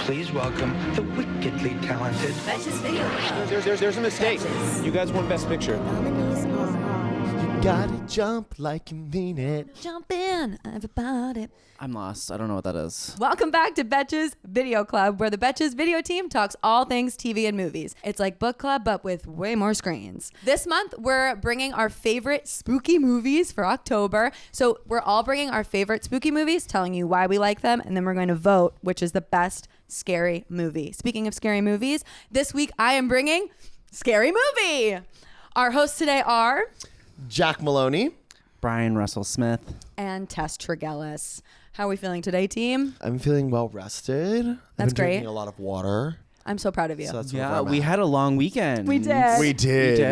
Please welcome the wickedly talented Betches video. There's a mistake. Betches. You guys won Best Picture. Nominees are... Gotta jump like you mean it. Jump in, everybody. I'm lost. I don't know what that is. Welcome back to Betches Video Club, where the Betches video team talks all things TV and movies. It's like book club, but with way more screens. This month, we're bringing our favorite spooky movies for October. So we're all bringing our favorite spooky movies, telling you why we like them, and then we're going to vote which is the best scary movie. Speaking of scary movies, this week I am bringing Scary Movie. Our hosts today are... Jack Maloney. Brian Russell Smith. And Tess Tregellis. How are we feeling today, team? I'm feeling well rested. That's I've been great. drinking a lot of water. I'm so proud of you. So that's Yeah, where I'm we at. had a long weekend. We did. We did. We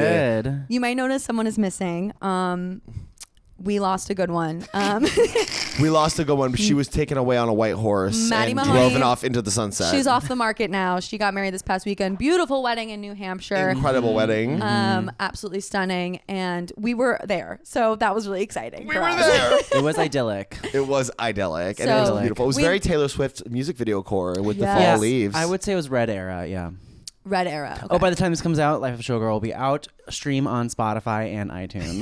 did. You might notice someone is missing. We lost a good one. We lost a good one, but she was taken away on a white horse Maddie and Mahoney. driven off into the sunset. She's off the market now. She got married this past weekend. Beautiful wedding in New Hampshire. Incredible wedding. Absolutely stunning. And we were there. So that was really exciting. We for were us. there. It was idyllic. It was idyllic, and it So was beautiful. It was we- very Taylor Swift music video core with the Yes. fall Yes, leaves. I would say it was Red Era, yeah. Red era. Okay. Oh, by the time this comes out, Life of a Showgirl will be out. Stream on Spotify and iTunes.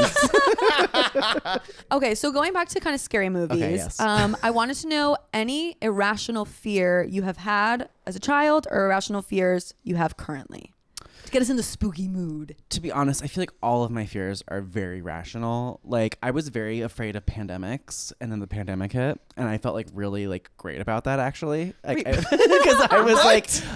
Okay, so going back to kind of scary movies, yes. I wanted to know any irrational fear you have had as a child or irrational fears you have currently to get us in the spooky mood. To be honest, I feel like all of my fears are very rational. Like, I was very afraid of pandemics, and then the pandemic hit, and I felt like really like great about that actually. Like, because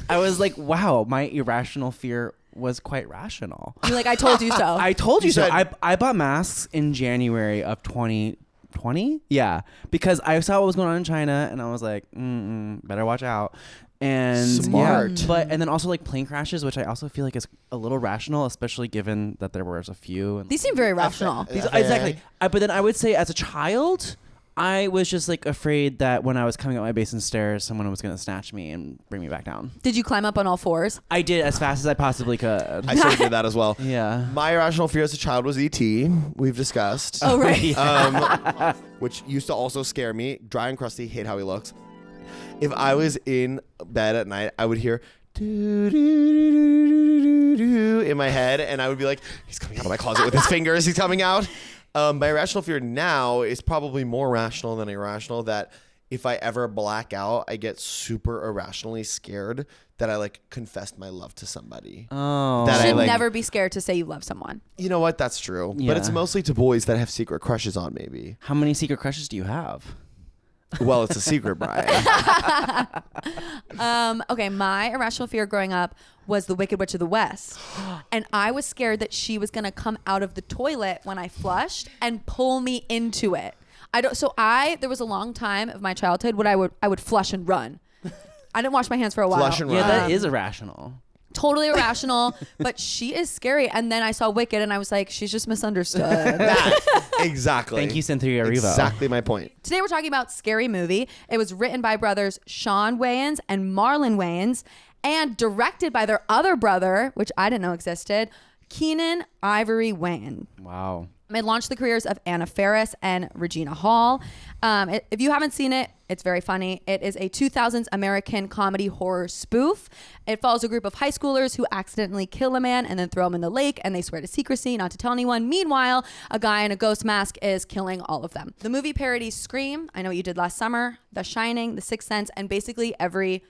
I was like, wow, my irrational fear was quite rational. You're like, I told you so. I told you so. said- I bought masks in January of 2020. Yeah, because I saw what was going on in China, and I was like, better watch out. And Smart. yeah, and then also like plane crashes, which I also feel like is a little rational, especially given that there was a few. And These seem very rational. exactly. But then I would say as a child, I was just like afraid that when I was coming up my basement stairs, someone was going to snatch me and bring me back down. Did you climb up on all fours? I did as fast as I possibly could. I sort of did that as well. Yeah. My irrational fear as a child was E.T. We've discussed. Oh, right. Which used to also scare me. Dry and crusty, hate how he looks. If I was in bed at night, I would hear doo, doo, doo, doo, doo, doo, in my head, and I would be like, he's coming out of my closet with his fingers. He's coming out. My irrational fear now is probably more rational than irrational, that if I ever black out, I get super irrationally scared that I like confessed my love to somebody. Oh. That You I should like, never be scared to say you love someone. you know what? That's true. Yeah. But it's mostly to boys that have secret crushes on maybe. How many secret crushes do you have? Well, it's a secret, Brian. Okay, my irrational fear growing up was the Wicked Witch of the West. And I was scared that she was going to come out of the toilet when I flushed and pull me into it. There was a long time of my childhood when I would flush and run. I didn't wash my hands for a while. Flush and Yeah, run. that is irrational. Totally irrational, but she is scary. And then I saw Wicked and I was like, she's just misunderstood. Exactly. Thank you, Cynthia Erivo. Exactly my point. Today we're talking about Scary Movie. It was written by brothers Sean Wayans and Marlon Wayans and directed by their other brother, which I didn't know existed, Keenan Ivory Wayan. Wow. It launched the careers of Anna Faris and Regina Hall. If you haven't seen it, it's very funny. It is a 2000s American comedy horror spoof. It follows a group of high schoolers who accidentally kill a man and then throw him in the lake, and they swear to secrecy, not to tell anyone. Meanwhile, a guy in a ghost mask is killing all of them. The movie parodies Scream, I Know What You Did Last Summer, The Shining, The Sixth Sense, and basically every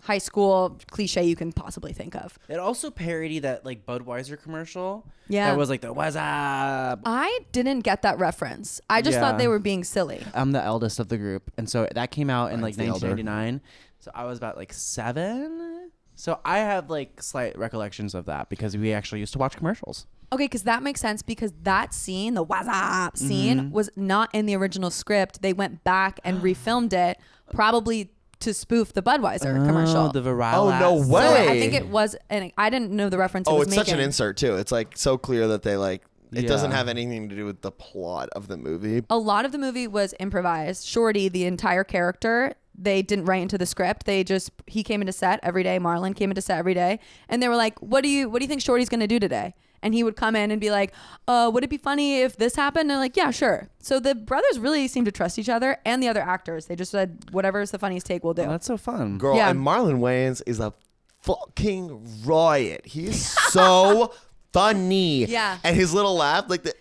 high school cliche you can possibly think of. It also parodied that like Budweiser commercial. Yeah. That was like the "What's up?" I didn't get that reference. I just thought Yeah. they were being silly. I'm the eldest of the group, and so that came out in like Brian's the elder. 1999. So I was about like 7. So I have like slight recollections of that because we actually used to watch commercials. Okay, because that makes sense because that scene, the what's up scene, was not in the original script. They went back and refilmed it, probably to spoof the Budweiser commercial. The viral. Oh, no ass. way. So I think it was, and I didn't know the reference it Oh, was it's making. such an insert too. It's like so clear that they like it doesn't Yeah. have anything to do with the plot of the movie. A lot of the movie was improvised. Shorty, the entire character, they didn't write into the script. He came into set every day. Marlon came into set every day, and they were like, "What do you think Shorty's gonna do today?" And he would come in and be like, would it be funny if this happened? And they're like, yeah, sure. So the brothers really seem to trust each other and the other actors. They just said, whatever's the funniest take, we'll do. Oh, that's so fun. Girl, Yeah. and Marlon Wayans is a fucking riot. He's so funny. Yeah. And his little laugh, like the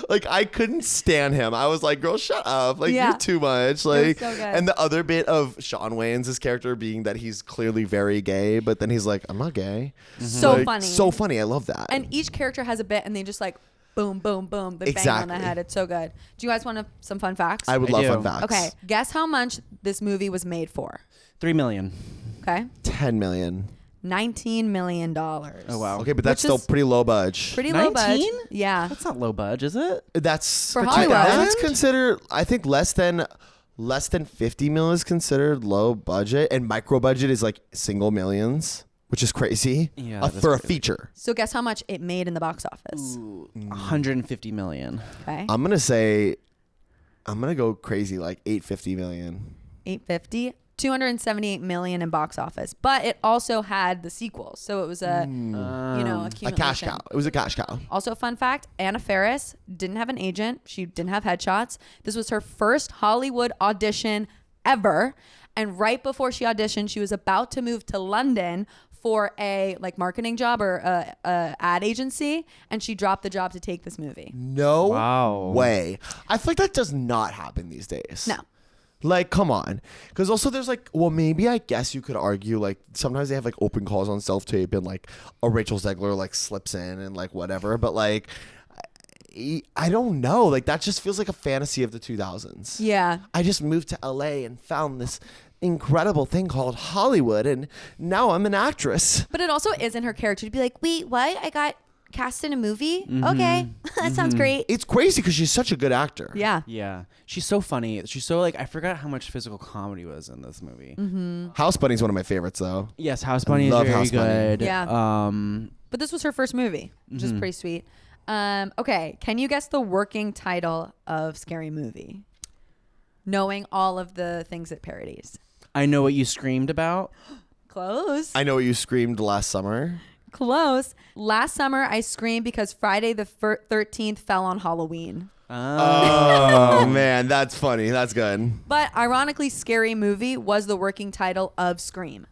like I couldn't stand him. I was like, girl, shut up. Like Yeah. you're too much. Like so good. and the other bit of Sean Wayans' character being that he's clearly very gay, but then he's like, I'm not gay. So Like, funny. So funny. I love that. And each character has a bit and they just like boom, boom, boom. They bang on Exactly. the head. It's so good. Do you guys want some fun facts? I would I love do. fun facts. Okay. Guess how much this movie was made for? 3 million. Okay. 10 million. $19 million. Oh wow. Okay, but that's Which still is pretty low budge. Pretty low budget. 19? Yeah. That's not low budge, is it? That's For Hollywood. That's considered. I think less than 50 mil is considered low budget, and micro budget is like single millions, which is crazy. Yeah, that is for a crazy. feature. So guess how much it made in the box office? Ooh, 150 million. Okay. I'm gonna go crazy, like 850 million. 850. 278 million in box office, but it also had the sequels, so it was a A accumulation. cash cow. It was a cash cow. Also, fun fact: Anna Faris didn't have an agent. She didn't have headshots. This was her first Hollywood audition ever, and right before she auditioned, she was about to move to London for a like marketing job or a ad agency, and she dropped the job to take this movie. No Wow. way. I feel like that does not happen these days. No. Like, come on. Because also there's like, well, maybe I guess you could argue like sometimes they have like open calls on self-tape and like a Rachel Zegler like slips in and like whatever. But like, I don't know. Like that just feels like a fantasy of the 2000s. Yeah. I just moved to LA and found this incredible thing called Hollywood and now I'm an actress. But it also isn't her character to be like, wait, what? I got cast in a movie? Okay. That sounds great. It's crazy because she's such a good actor. Yeah. Yeah. She's so funny. She's so like, I forgot how much physical comedy was in this movie. House Bunny's one of my favorites though. Yes, House Bunny is love very House Bunny. good. Yeah. But this was her first movie, which is pretty sweet. Okay. Can you guess the working title of Scary Movie? Knowing all of the things it parodies. I Know What You Screamed About. Close. I know what you screamed last summer. Close. Last summer, I screamed because Friday the 13th fell on Halloween. Oh man, that's funny. That's good. But ironically, Scary Movie was the working title of Scream.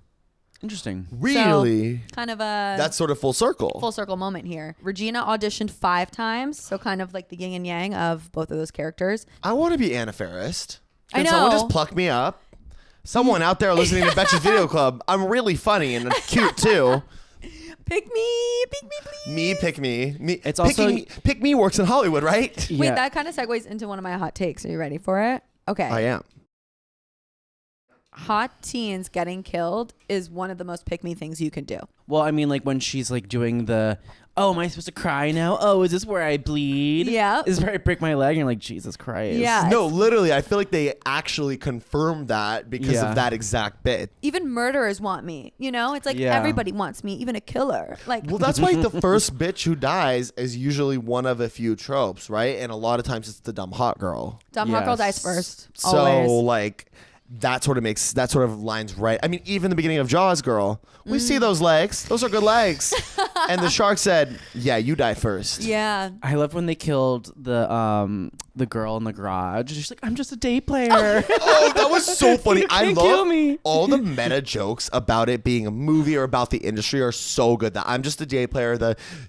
Interesting. Really? Kind of a That's sort of full circle. full circle moment here. Regina auditioned 5 times, so kind of like the yin and yang of both of those characters. I want to be Anna Faris. I Can someone know. just pluck me up? Someone out there listening to Betches Video Club. I'm really funny and cute too. Pick me, please. Me, pick me. Me. It's Picking also- me, pick me works in Hollywood, right? Wait, Yeah. that kind of segues into one of my hot takes. Are you ready for it? Okay. I am. Hot teens getting killed is one of the most pick me things you can do. Well, I mean, like when she's like doing the, oh, am I supposed to cry now? Oh, is this where I bleed? Yeah. Is this where I break my leg? And you're like, Jesus Christ. Yeah. No, literally, I feel like they actually confirmed that because Yeah. of that exact bit. Even murderers want me. You know, it's like Yeah. everybody wants me, even a killer. Like, Well, that's why the first bitch who dies is usually one of a few tropes, right? And a lot of times it's the dumb hot girl. dumb hot girl Yes. dies first. So Always. like that sort of lines right. I mean, even the beginning of Jaws, girl, we see those legs. Those are good legs. And the shark said, "Yeah, you die first." Yeah. I loved when they killed the girl in the garage. She's like, I'm just a day player. Oh, that was so funny. You I can't love kill me. all the meta jokes about it being a movie or about the industry are so good. That I'm just a day player.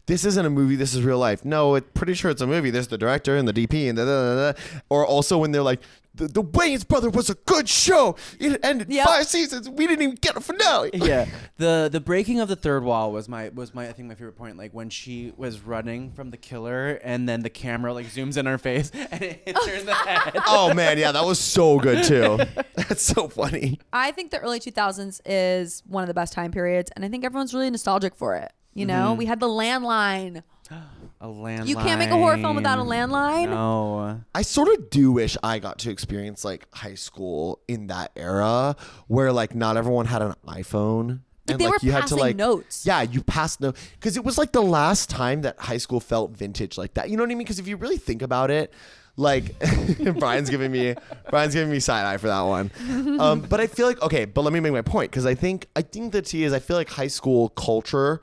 This isn't a movie. This is real life. No, pretty sure it's a movie. There's the director and the DP and da. Or also when they're like, the Wayans Brothers was a good show. It ended Yep. 5 seasons. We didn't even get a finale. Yeah, the breaking of the third wall was my I think my favorite point. Like when she was running from the killer, and then the camera like zooms in her face and it hits her in the head. Oh man, yeah, that was so good too. That's so funny. I think the early 2000s is one of the best time periods, and I think everyone's really nostalgic for it. You know, we had the landline. A landline. You can't make a horror film without a landline. No. I sort of do wish I got to experience like high school in that era where like not everyone had an iPhone. Like, they were you had to passing like notes. Yeah, you passed notes because it was like the last time that high school felt vintage like that. You know what I mean? Because if you really think about it, like Brian's giving me side eye for that one. But I feel like but let me make my point because I think the tea is I feel like high school culture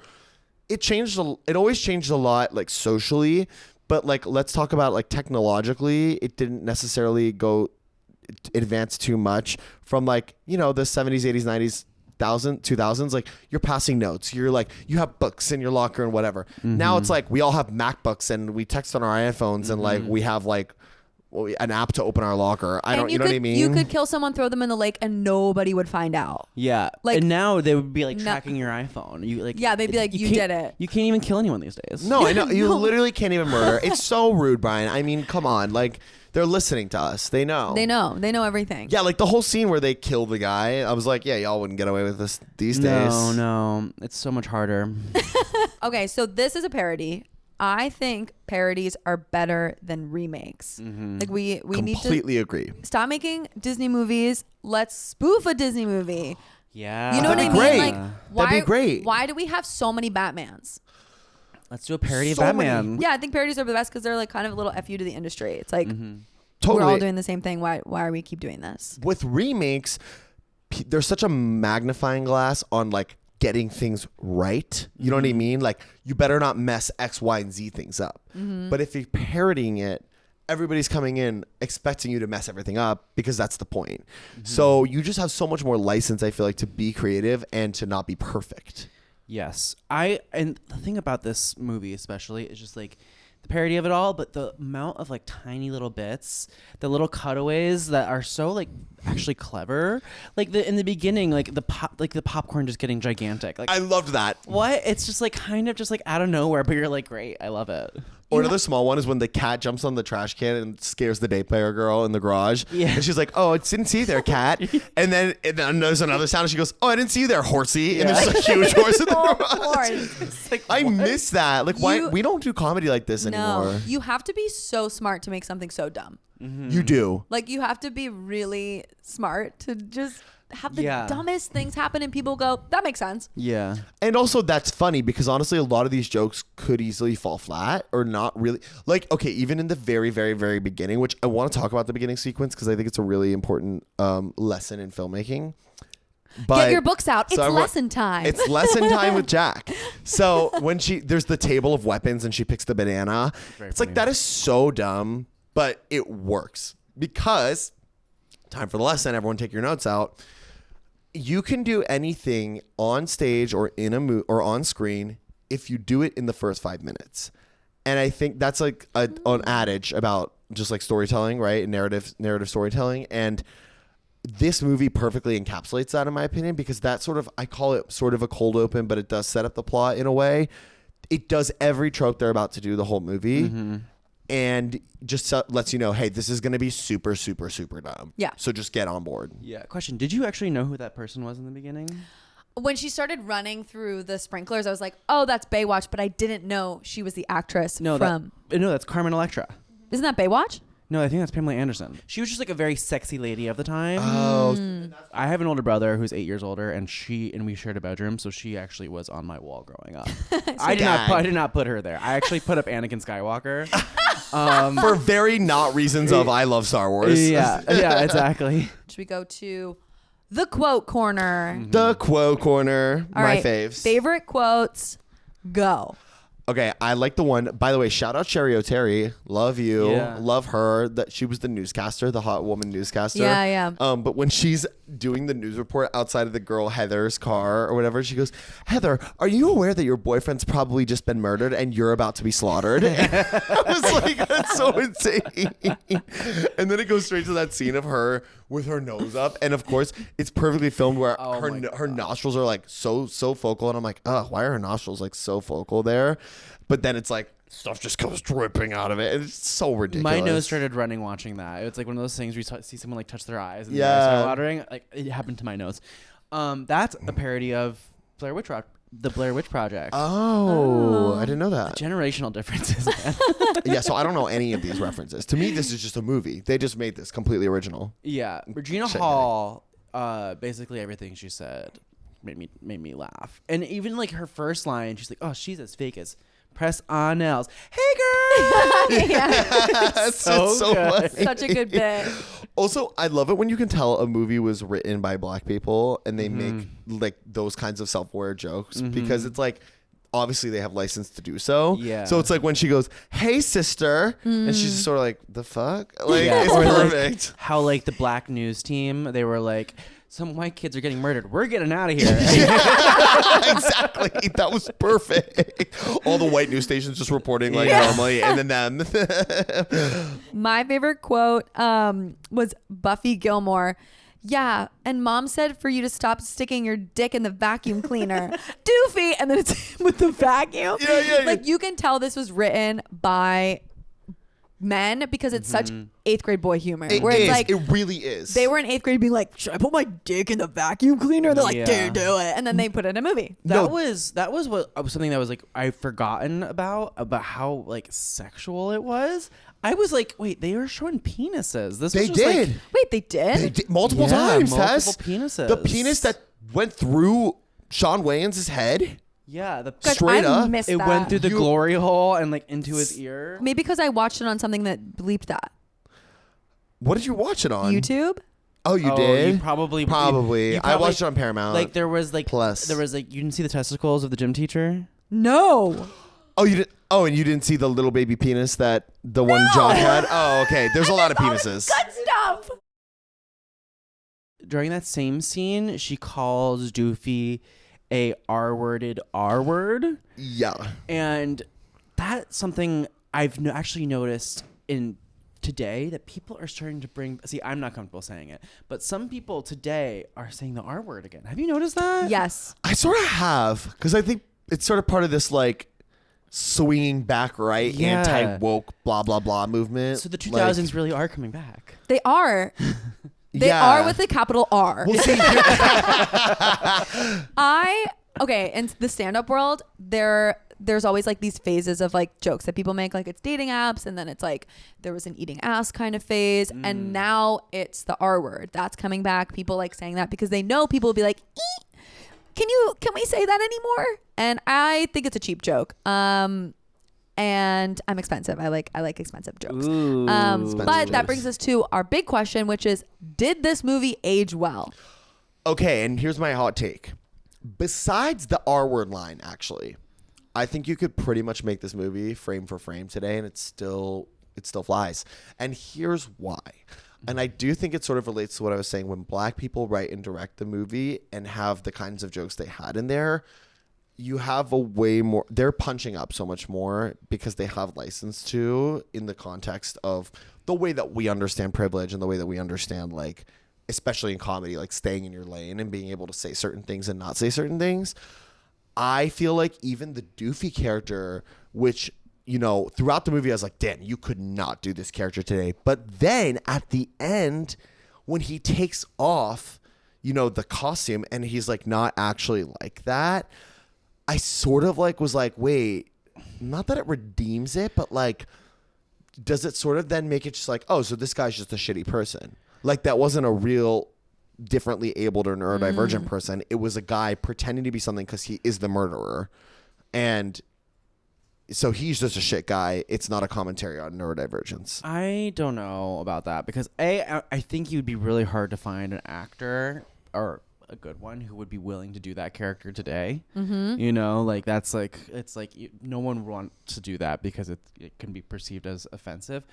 it always changed a lot, like socially, but like let's talk about like technologically, it didn't necessarily go advance too much from like, you know, the 70s, 80s, 90s, 2000s. Like you're passing notes, you're like, you have books in your locker and whatever. Now it's like we all have MacBooks and we text on our iPhones and like we have like an app to open our locker. You know what I mean? You could kill someone, throw them in the lake, and nobody would find out. Yeah. Like, and now they would be like tracking your iPhone. You like. Yeah, they'd be like, you did it. You can't even kill anyone these days. No, I know. You literally can't even murder. It's so rude, Brian. I mean, come on. Like, they're listening to us. They know. They know everything. Yeah, like the whole scene where they kill the guy. I was like, yeah, y'all wouldn't get away with this these days. No. It's so much harder. Okay, so this is a parody. I think parodies are better than remakes. Like we need to Completely agree. stop making Disney movies. Let's spoof a Disney movie. Yeah. You know what I That'd mean? be great. Like, why, That'd be great. Why do we have so many Batmans? Let's do a parody of So many. Batman. Yeah, I think parodies are the best because they're like kind of a little FU to the industry. It's like Totally. we're all doing the same thing. Why are we keep doing this? With remakes, there's such a magnifying glass on like getting things right. You know what I mean? Like you better not mess X, Y, and Z things up. But if you're parodying it, everybody's coming in expecting you to mess everything up because that's the point. So you just have so much more license, I feel like, to be creative and to not be perfect. Yes. And the thing about this movie especially is just like the parody of it all, but the amount of like tiny little bits, the little cutaways that are so like actually clever. Like in the beginning, like the popcorn just getting gigantic. Like I loved that. what? It's just like kind of just like out of nowhere, but you're like, great, I love it. Or another small one is when the cat jumps on the trash can and scares the day player girl in the garage. Yeah. And she's like, oh, I didn't see you there, cat. and then there's another sound and she goes, oh, I didn't see you there, horsey. And there's just a huge horse in the garage. Horse. Like, I miss that. Like, why You- we don't do comedy like this anymore. No, you have to be so smart to make something so dumb. You do. Like you have to be really smart to just have the Yeah. dumbest things happen and people go, that makes sense. Yeah. And also that's funny because honestly, a lot of these jokes could easily fall flat or not really. Like, okay, even in the very, very, very beginning, which I want to talk about the beginning sequence because I think it's a really important lesson in filmmaking. But Get your books out. It's everyone- lesson time. It's lesson time with Jack. So when there's the table of weapons and she picks the banana, it's like that is so dumb, but it works because time for the lesson. Everyone take your notes out. You can do anything on stage or in a or on screen if you do it in the first 5 minutes. And I think that's like an adage about just like storytelling, right? Narrative storytelling. And this movie perfectly encapsulates that in my opinion, because that sort of, I call it sort of a cold open, but it does set up the plot in a way. It does every trope they're about to do the whole movie. And just lets you know, hey, this is going to be super, super, super dumb. Yeah. So just get on board. Yeah. Question: did you actually know who that person was in the beginning? When she started running through the sprinklers, I was like, oh, that's Baywatch, but I didn't know she was the actress from. No, that's Carmen Electra. Isn't that Baywatch? No, I think that's Pamela Anderson. She was just like a very sexy lady of the time. Oh. I have an older brother who's 8 years older, and we shared a bedroom, so she actually was on my wall growing up. I did not put her there. I actually put up Anakin Skywalker. For very not reasons of I love Star Wars. Yeah, exactly. Should we go to the quote corner? The quote corner. All my right, faves. Favorite quotes, go. Okay, I like the one. By the way, shout out Sherry O'Terry. Love you. Yeah. Love her. That she was the newscaster, the hot woman newscaster. Yeah. But when she's doing the news report outside of the girl Heather's car or whatever, she goes, Heather, are you aware that your boyfriend's probably just been murdered and you're about to be slaughtered? I was like, that's so insane. And then it goes straight to that scene of her with her nose up, and of course it's perfectly filmed where her nostrils are like so focal, and I'm like, oh, why are her nostrils like so focal there? But then it's like stuff just comes dripping out of it, and it's so ridiculous. My nose started running watching that. It's like one of those things where you see someone like touch their eyes and Yeah. their eyes start watering. Like it happened to my nose. That's a parody of the Blair Witch Project. Oh, I didn't know that. Generational differences, man. Yeah, so I don't know any of these references. To me, this is just a movie. They just made this completely original. Yeah, Regina Shit, Hall. Basically everything she said made me laugh, and even like her first line, she's like, "Oh, she's as fake as press on nails." Hey, girl. Yeah. So good. funny. Such a good bit. Also, I love it when you can tell a movie was written by Black people and they make like those kinds of self-aware jokes, because it's like obviously they have license to do so. Yeah. So it's like when she goes, "Hey, sister," and she's just sort of like, "The fuck?" Like Yeah. it's Or, like, perfect. how like the black news team, they were like, some white kids are getting murdered. We're getting out of here. Exactly. That was perfect. All the white news stations just reporting like normally, and then them. My favorite quote was Buffy Gilmore. Yeah, and mom said for you to stop sticking your dick in the vacuum cleaner. Doofy! And then it's him with the vacuum. Yeah. Like, you can tell this was written by men because it's such 8th grade boy humor. It where it's is. like, It really is. they were in 8th grade being like, should I put my dick in the vacuum cleaner? And they're like, Yeah. dude, do it. And then they put it in a movie. That was what something that was like I've forgotten about how like sexual it was. I was like, wait, they were showing penises. This They was just did. Like, Wait, they did? They did multiple Yeah, times. multiple Tess. penises. The penis that went through Sean Wayans' head. yeah, God, straight I up, missed it that. went through the glory hole and like into his ear. Maybe because I watched it on something that bleeped that. What did you watch it on? YouTube? Oh, you Oh, did? you probably. Probably. you I watched it on Paramount. Like there was like Plus. you didn't see the testicles of the gym teacher. No. Oh, you did. Oh, and you didn't see the little baby penis that the one John had. Oh, okay. There's a lot of penises. Good stuff. During that same scene, she calls Doofy a R-worded R-word. Yeah. And that's something I've actually noticed in today that people are starting to bring. See, I'm not comfortable saying it, but some people today are saying the R word again. Have you noticed that? Yes. I sort of have, because I think it's sort of part of this like swinging back right, Yeah. anti-woke, blah, blah, blah movement. So the 2000s really are coming back. They are. They Yeah. are with a capital R. Well, see, Okay, in the stand-up world, there's always like these phases of like jokes that people make, like it's dating apps, and then it's like there was an eating ass kind of phase, and now it's the R word that's coming back. People like saying that because they know people will be like, can we say that anymore? And I think it's a cheap joke. And I'm expensive. I like expensive jokes. Ooh. But that brings us to our big question, which is, did this movie age well? okay, and here's my hot take. Besides the R word line, actually, I think you could pretty much make this movie frame for frame today, and it still flies. And here's why. And I do think it sort of relates to what I was saying. When black people write and direct the movie and have the kinds of jokes they had in there, you have a way more, they're punching up so much more because they have license to, in the context of the way that we understand privilege and the way that we understand, like, especially in comedy, like staying in your lane and being able to say certain things and not say certain things. I feel like even the Doofy character, which, you know, throughout the movie, I was like, damn, you could not do this character today. But then at the end, when he takes off, you know, the costume and he's like not actually like that, I sort of like was like, wait, not that it redeems it, but like, does it sort of then make it just like, oh, so this guy's just a shitty person? Like that wasn't a real differently abled or neurodivergent person. It was a guy pretending to be something because he is the murderer. And so he's just a shit guy. It's not a commentary on neurodivergence. I don't know about that because I think you'd be really hard to find an actor or a good one who would be willing to do that character today. Mm-hmm. You know, like that's like, it's like no one would want to do that because it can be perceived as offensive.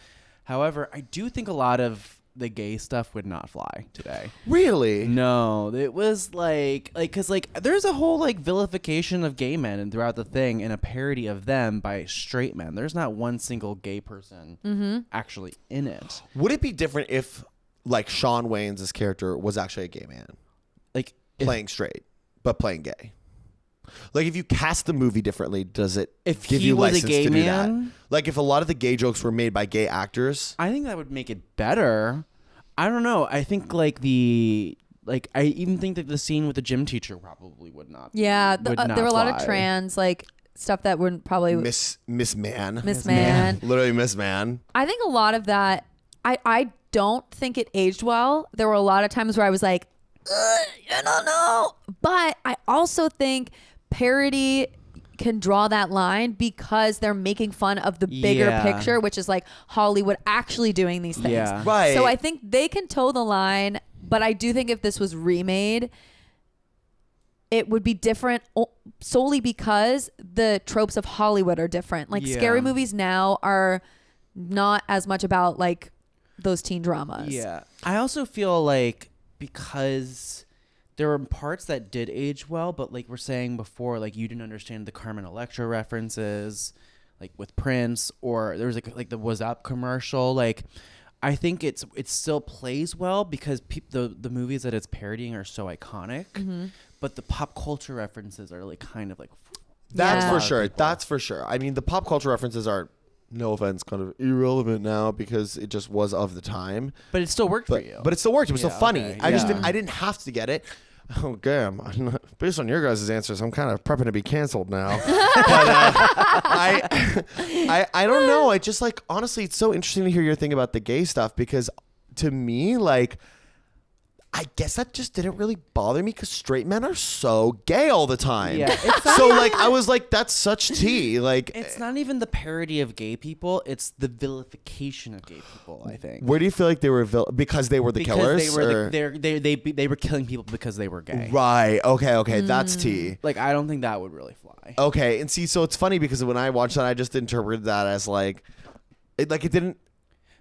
However, I do think a lot of the gay stuff would not fly today. Really? No, it was like because like there's a whole like vilification of gay men and throughout the thing and a parody of them by straight men. There's not one single gay person actually in it. Would it be different if like Sean Wayans' character was actually a gay man? Like Playing straight, but playing gay. Like if you cast the movie differently, does it If give he you was a license gay to do that? man? Like if a lot of the gay jokes were made by gay actors, I think that would make it better. I don't know. I think I even think that the scene with the gym teacher probably would not. Yeah, would not there were a lot of fly. trans like stuff that wouldn't probably Miss Man. Miss Man. Literally Miss Man. I think a lot of that, I don't think it aged well. There were a lot of times where I was like, I don't know. But I also think parody can draw that line because they're making fun of the bigger Yeah. picture, which is like Hollywood actually doing these things. Yeah. Right. So I think they can toe the line, but I do think if this was remade, it would be different solely because the tropes of Hollywood are different. Like scary movies now are not as much about like those teen dramas. Yeah. I also feel like because there were parts that did age well, but like we're saying before, like you didn't understand the Carmen Electra references, like with Prince, or there was like the Was Up commercial. Like I think it still plays well because the movies that it's parodying are so iconic, but the pop culture references are like kind of like That's Yeah. for sure. That's for sure. I mean, the pop culture references are, no offense, kind of irrelevant now because it just was of the time. but it still worked for you. But it still worked. It was still funny. okay, I just yeah. didn't have to get it. Oh, damn. Based on your guys' answers, I'm kind of prepping to be canceled now. But I don't know. I just like, honestly, it's so interesting to hear your thing about the gay stuff because to me, like, I guess that just didn't really bother me because straight men are so gay all the time. Yeah, So like I was like, that's such tea. Like, it's not even the parody of gay people; it's the vilification of gay people. I think. where do you feel like they were because they were the Because killers? they were killing people because they were gay. Right. Okay. That's tea. Like I don't think that would really fly. Okay. And see, so it's funny because when I watched that, I just interpreted that as like, it didn't.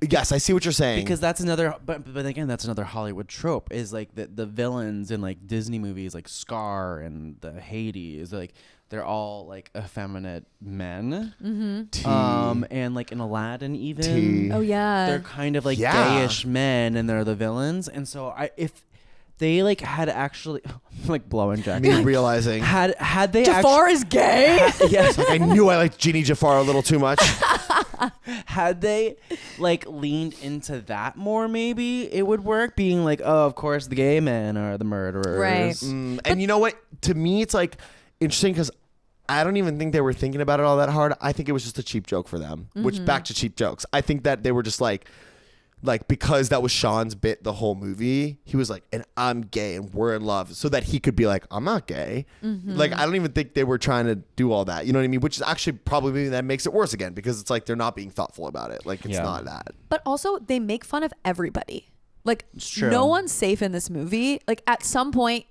Yes, I see what you're saying. Because that's another, but again, that's another Hollywood trope. Is like the villains in like Disney movies, like Scar and the Hades, like they're all like effeminate men. And like in Aladdin, even Tea. Oh yeah. they're kind of like Yeah. gayish men, and they're the villains. And so if they like had actually like blowing Jack, Me realizing. had they Jafar is gay. yes, Like, I knew I liked Genie Jafar a little too much. had they like leaned into that more, maybe it would work. Being like, oh, of course, the gay men are the murderers. Right. And you know what? To me, it's like interesting because I don't even think they were thinking about it all that hard. I think it was just a cheap joke for them, which back to cheap jokes. I think that they were just like because that was Sean's bit the whole movie, he was like, and I'm gay and we're in love, so that he could be like, I'm not gay. Like, I don't even think they were trying to do all that. You know what I mean? Which is actually probably that makes it worse again because it's like they're not being thoughtful about it. Like, it's Yeah. not that. But also, they make fun of everybody. Like, true. no one's safe in this movie. Like, at some point,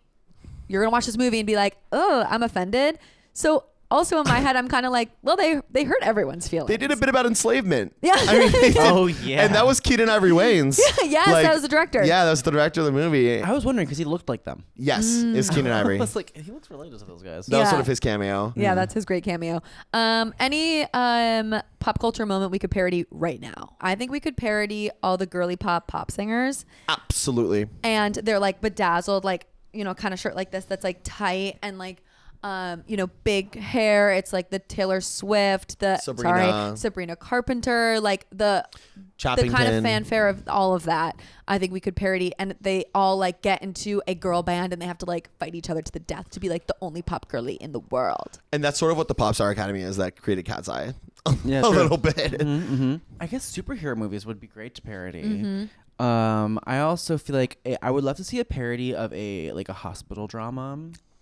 you're gonna watch this movie and be like, "Oh, I'm offended." So, also in my head, I'm kind of like, "Well, they hurt everyone's feelings." They did a bit about enslavement. Yeah. I mean, they did. Oh, yeah. And that was Keaton Ivory Wayans. Yes, that was the director. Yeah, that was the director of the movie. I was wondering because he looked like them. Yes, it's Keaton I Ivory. was like, he looks related to those guys. That was Yeah. sort of his cameo. Yeah, that's his great cameo. Any pop culture moment we could parody right now? I think we could parody all the girly pop singers, Absolutely. and they're like bedazzled, like, you know, kind of shirt like this that's like tight and like you know, big hair. It's like the Taylor Swift, Sabrina Carpenter, like the kind Choppington. of fanfare of all of that. I think we could parody, and they all like get into a girl band and they have to like fight each other to the death to be like the only pop girly in the world. And that's sort of what the Pop Star Academy is that created Cat's Eye. Yeah, a true. little bit. I guess superhero movies would be great to parody. I also feel like I would love to see a parody of a hospital drama.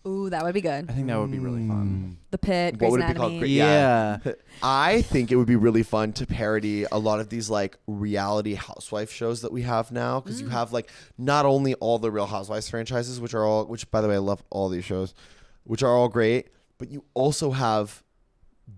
Ooh, that would be good. I think that would be really fun. The Pit, What Grey's would it be called? Anatomy. Yeah. I think it would be really fun to parody a lot of these like reality housewife shows that we have now because you have like not only all the Real Housewives franchises, which by the way I love all these shows, which are all great, but you also have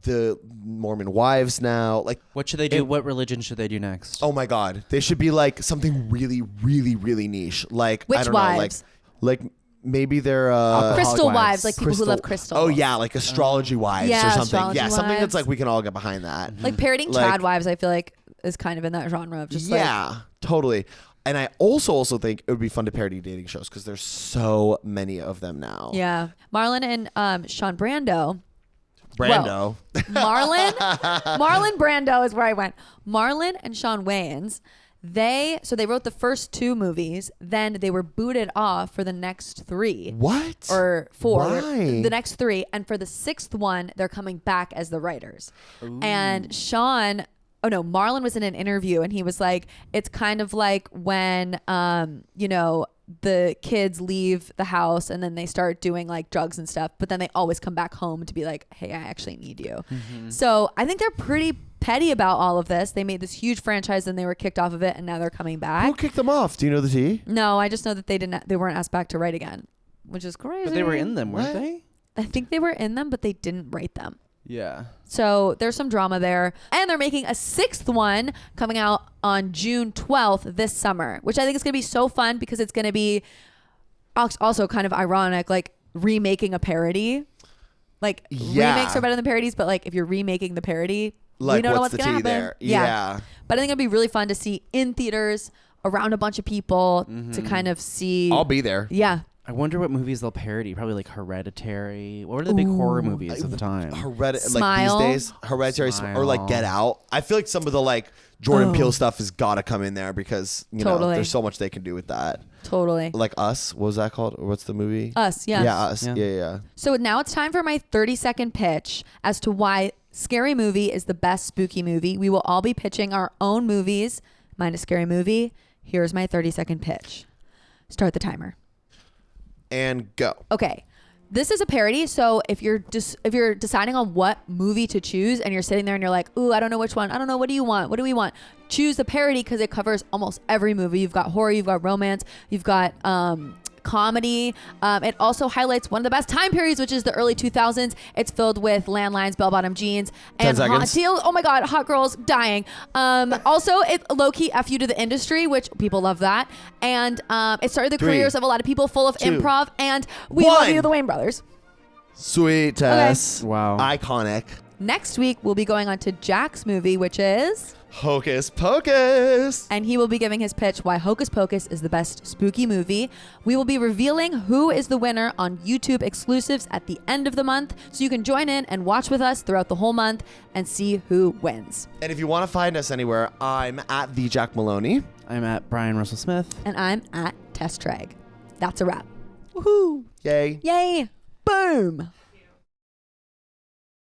the Mormon Wives now. Like, What should they do? What religion should they do next? oh my God, they should be like something really, really, really niche. Like, I Which don't wives? know, like maybe they're Crystal Wives. wives, like people who love crystal. Oh yeah, like astrology wives Yeah, or something. astrology Yeah, something wives. that's like we can all get behind that. Like parodying Like- trad wives, I feel like is kind of in that genre of just like Yeah, totally. And I also think it would be fun to parody dating shows because there's so many of them now. yeah. Marlon and Sean Brando. Brando. Marlon Brando is where I went. Marlon and Sean Wayans. They wrote the first two movies, then they were booted off for the next three. What? Or four. Why? The next three. And for the sixth one, they're coming back as the writers. And Marlon was in an interview and he was like, it's kind of like when, the kids leave the house and then they start doing like drugs and stuff, but then they always come back home to be like, hey, I actually need you. So I think they're pretty petty about all of this. They made this huge franchise and they were kicked off of it and now they're coming back. Who kicked them off? Do you know the tea? No, I just know that they weren't asked back to write again. which is crazy. But they were in them, weren't What? they? I think they were in them, but they didn't write them. Yeah. So there's some drama there. And they're making a 6th one coming out on June 12th this summer, which I think is going to be so fun because it's going to be also kind of ironic, like remaking a parody. Like remakes are better than parodies, but like if you're remaking the parody, Like, we don't know what's what's the going to tea happen. there? Yeah. But I think it'd be really fun to see in theaters around a bunch of people to kind of see. I'll be there. Yeah. I wonder what movies they'll parody. Probably like Hereditary. What were the big horror movies of the time? Smile. Like these days, Hereditary or like Get Out. I feel like some of the like Jordan Peele stuff has got to come in there because you know Totally. there's so much they can do with that. Totally. Like Us, what was that called? Or what's the movie? Us, yeah. Yeah, Us. Yeah. Yeah. So now it's time for my 30-second pitch as to why Scary Movie is the best spooky movie. We will all be pitching our own movies. Mine is Scary Movie. Here's my 30-second pitch. Start the timer. And go. Okay. This is a parody, so if you're deciding on what movie to choose and you're sitting there and you're like, ooh, I don't know which one. I don't know. What do you want? What do we want? Choose the parody because it covers almost every movie. You've got horror, you've got romance, you've got comedy. It also highlights one of the best time periods, which is the early 2000s. It's filled with landlines, bell-bottom jeans, 10 and hot seconds. deals. Oh my God, hot girls dying. Also, it low-key F you to the industry, which people love that. And it started the 3, careers of a lot of people full of 2, improv. And we 1. love you, the Wayans Brothers. Sweet Tess. Wow. Iconic. Next week, we'll be going on to Jack's movie, which is... Hocus Pocus. And he will be giving his pitch why Hocus Pocus is the best spooky movie. We will be revealing who is the winner on YouTube exclusives at the end of the month, so you can join in and watch with us throughout the whole month and see who wins. And if you want to find us anywhere, I'm at the Jack Maloney. I'm at Brian Russell Smith. And I'm at Tess Treg. That's a wrap. Yay. Yay. Boom.